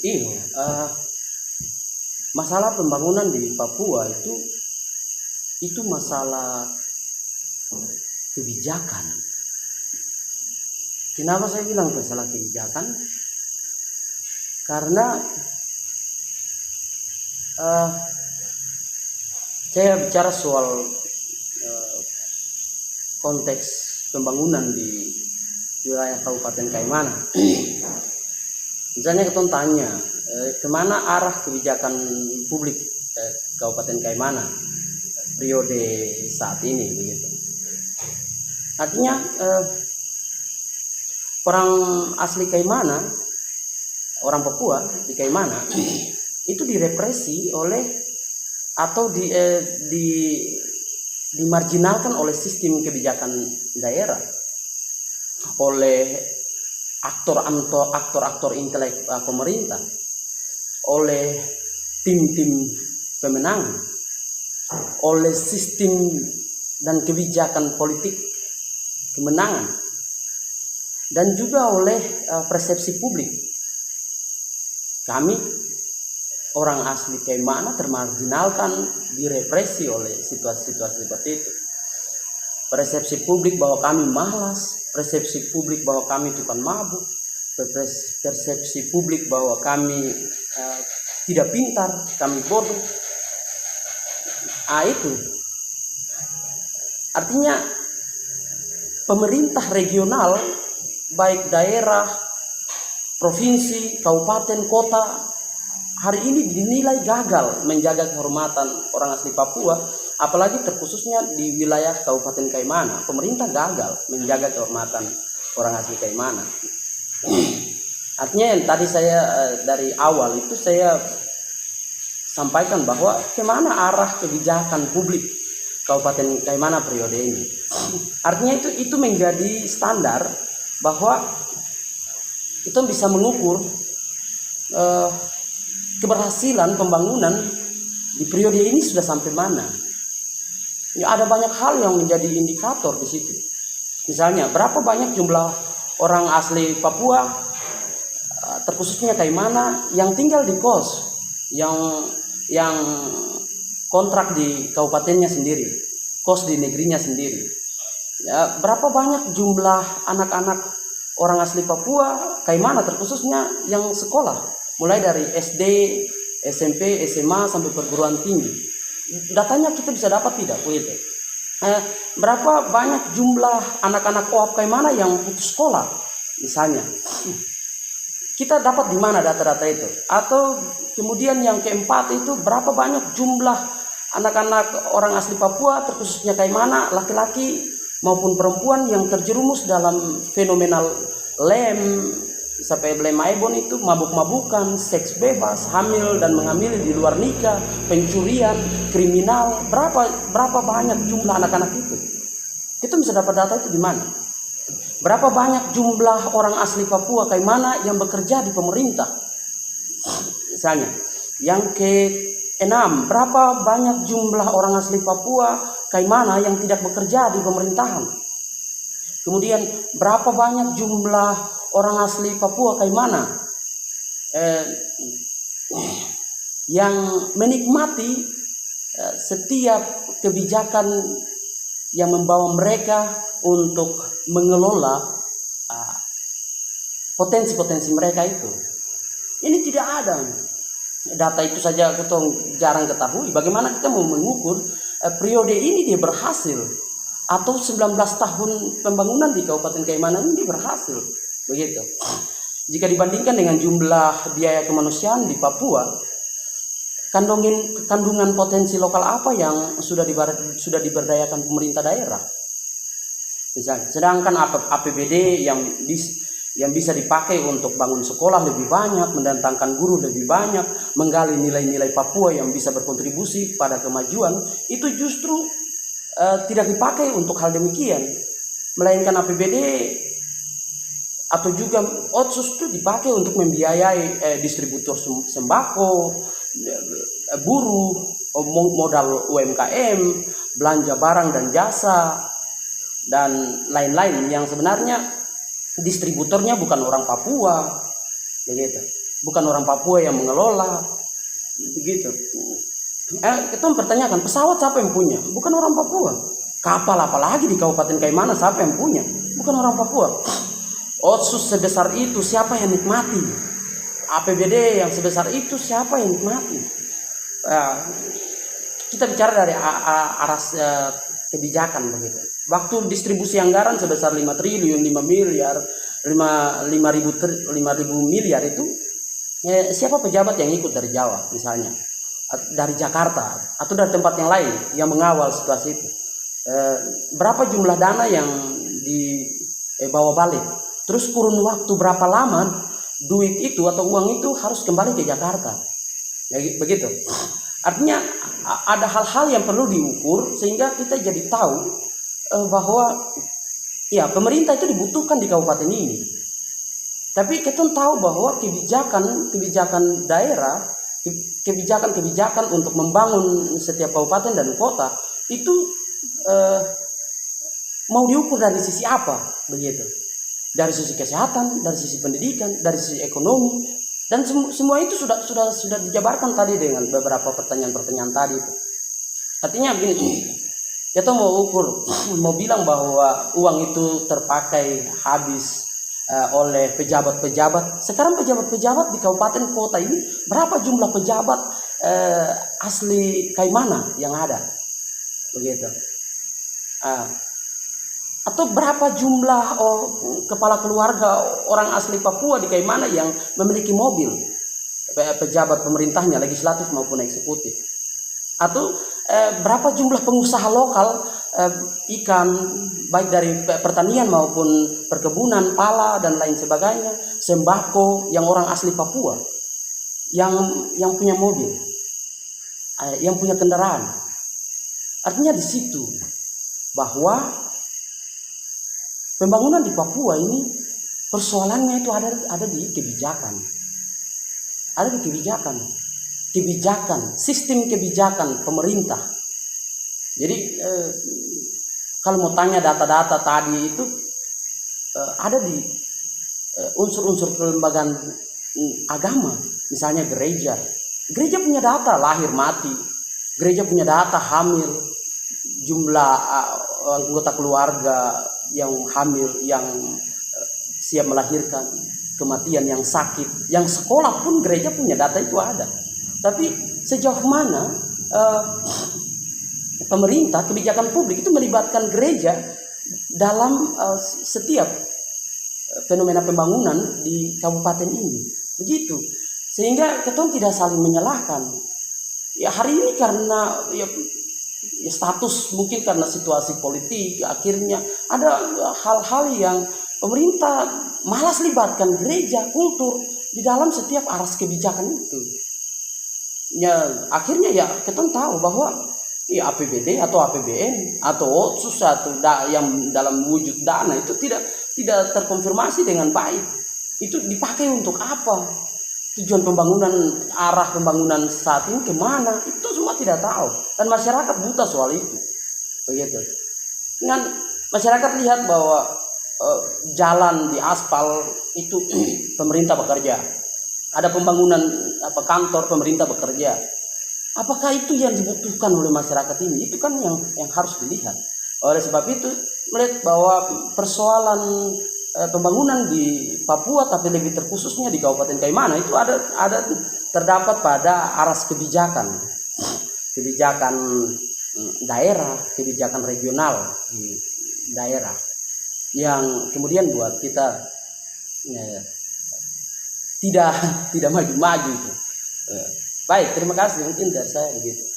Iya, masalah pembangunan di Papua itu masalah kebijakan. Kenapa saya bilang masalah kebijakan? Karena eh, saya bicara soal konteks pembangunan di wilayah Kabupaten Kaimana. Misalnya kita tanya kemana arah kebijakan publik Kabupaten Kaimana periode saat ini, begitu. Artinya orang asli Kaimana, orang Papua di Kaimana itu direpresi oleh atau dimarginalkan oleh sistem kebijakan daerah, oleh aktor intelek pemerintah, oleh tim-tim pemenangan, oleh sistem dan kebijakan politik kemenangan, dan juga oleh persepsi publik. Kami orang asli Kaimana termarginalkan, direpresi oleh situasi-situasi seperti itu. Persepsi publik bahwa kami malas, persepsi publik bahwa kami tukang mabuk, persepsi publik bahwa kami tidak pintar, kami bodoh. Itu artinya pemerintah regional, baik daerah, provinsi, kabupaten, kota, hari ini dinilai gagal menjaga kehormatan orang asli Papua, apalagi terkhususnya di wilayah Kabupaten Kaimana. Pemerintah gagal menjaga kehormatan orang asli Kaimana. Artinya yang tadi saya dari awal itu saya sampaikan bahwa kemana arah kebijakan publik Kabupaten Kaimana periode ini. Artinya itu menjadi standar bahwa kita bisa mengukur keberhasilan pembangunan di periode ini sudah sampai mana. Ya, ada banyak hal yang menjadi indikator di situ. Misalnya berapa banyak jumlah orang asli Papua, terkhususnya Kaimana, yang tinggal di kos, yang kontrak di kabupatennya sendiri, kos di negerinya sendiri. Ya, berapa banyak jumlah anak-anak orang asli Papua Kaimana terkhususnya yang sekolah, mulai dari SD, SMP, SMA sampai perguruan tinggi. Datanya kita bisa dapat tidak? Berapa banyak jumlah anak-anak OAP Kaimana yang putus sekolah misalnya? Kita dapat di mana data-data itu? Atau kemudian yang keempat itu berapa banyak jumlah anak-anak orang asli Papua terkhususnya Kaimana, laki-laki maupun perempuan yang terjerumus dalam fenomenal lem, sampai Blemaibon itu mabuk-mabukan, seks bebas, hamil dan menghamili di luar nikah, pencurian, kriminal. Berapa banyak jumlah anak-anak itu? Kita bisa dapat data itu di mana? Berapa banyak jumlah orang asli Papua Kaimana yang bekerja di pemerintah? Misalnya, yang keenam, berapa banyak jumlah orang asli Papua Kaimana yang tidak bekerja di pemerintahan? Kemudian berapa banyak jumlah orang asli Papua Kaimana yang menikmati setiap kebijakan yang membawa mereka untuk mengelola potensi-potensi mereka itu. Ini tidak ada. Data itu saja kita jarang ketahui. Bagaimana kita mau mengukur periode ini dia berhasil, atau 19 tahun pembangunan di Kabupaten Kaimana ini berhasil, begitu. Jika dibandingkan dengan jumlah biaya kemanusiaan di Papua, kandungan potensi lokal apa yang sudah diberdayakan pemerintah daerah? Misalnya, sedangkan APBD yang bisa dipakai untuk bangun sekolah lebih banyak, mendatangkan guru lebih banyak, menggali nilai-nilai Papua yang bisa berkontribusi pada kemajuan, itu justru tidak dipakai untuk hal demikian, melainkan APBD atau juga otsus itu dipakai untuk membiayai distributor sembako, buruh, modal UMKM, belanja barang dan jasa, dan lain-lain yang sebenarnya distributornya bukan orang Papua, begitu. bukan orang Papua yang mengelola, begitu. Kita mempertanyakan, pesawat siapa yang punya? Bukan orang Papua. Kapal apalagi di Kabupaten Kaimana siapa yang punya? Bukan orang Papua. Otsus sebesar itu siapa yang nikmati? APBD yang sebesar itu siapa yang nikmati? Kita bicara dari aras kebijakan begitu. Waktu distribusi anggaran sebesar 5 triliun, 5 miliar, 5.000 miliar itu, siapa pejabat yang ikut dari Jawa misalnya, dari Jakarta atau dari tempat yang lain yang mengawal situasi itu? Berapa jumlah dana yang dibawa balik? Terus kurun waktu berapa lama duit itu atau uang itu harus kembali ke Jakarta? Ya, begitu. Artinya ada hal-hal yang perlu diukur sehingga kita jadi tahu bahwa ya pemerintah itu dibutuhkan di kabupaten ini. Tapi kita tahu bahwa kebijakan daerah, kebijakan untuk membangun setiap kabupaten dan kota itu mau diukur dari sisi apa, begitu? Dari sisi kesehatan, dari sisi pendidikan, dari sisi ekonomi, dan semua itu sudah dijabarkan tadi dengan beberapa pertanyaan-pertanyaan tadi. Artinya begini, kita mau ukur, mau bilang bahwa uang itu terpakai habis oleh pejabat-pejabat. Sekarang pejabat-pejabat di kabupaten kota ini, berapa jumlah pejabat asli Kaimana yang ada, begitu? Atau berapa jumlah kepala keluarga orang asli Papua di Kaimana yang memiliki mobil, pejabat pemerintahnya, legislatif maupun eksekutif? Atau berapa jumlah pengusaha lokal ikan, baik dari pertanian maupun perkebunan, pala dan lain sebagainya, sembako, yang orang asli Papua yang punya mobil, yang punya kendaraan? Artinya di situ bahwa pembangunan di Papua ini persoalannya itu ada di kebijakan. Ada di kebijakan, sistem kebijakan pemerintah. Jadi kalau mau tanya data-data tadi itu ada di unsur-unsur kelembagaan agama, misalnya gereja. Gereja punya data lahir mati, gereja punya data hamil, jumlah anggota keluarga yang hamil, yang siap melahirkan, kematian, yang sakit, yang sekolah pun gereja punya data itu ada. Tapi sejauh mana pemerintah, kebijakan publik itu melibatkan gereja dalam setiap fenomena pembangunan di kabupaten ini, begitu. Sehingga kita tidak saling menyalahkan. Ya hari ini karena ya status, mungkin karena situasi politik, akhirnya ada hal-hal yang pemerintah malas libatkan gereja, kultur di dalam setiap aras kebijakan itu. Ya akhirnya ya kita tahu bahwa ya APBD atau APBN atau otsus atau yang dalam wujud dana itu tidak terkonfirmasi dengan baik. Itu dipakai untuk apa? Tujuan pembangunan, arah pembangunan saat ini kemana? Itu semua tidak tahu. Dan masyarakat buta soal itu. Begitu. Dengan masyarakat lihat bahwa jalan di aspal itu pemerintah bekerja. Ada pembangunan kantor, pemerintah bekerja. Apakah itu yang dibutuhkan oleh masyarakat ini? Itu kan yang harus dilihat. Oleh sebab itu melihat bahwa persoalan pembangunan di Papua, tapi lebih terkhususnya di Kabupaten Kaimana itu ada terdapat pada aras kebijakan daerah, kebijakan regional di daerah yang kemudian buat kita tidak maju-maju itu. Baik, terima kasih, mungkin dari saya begitu.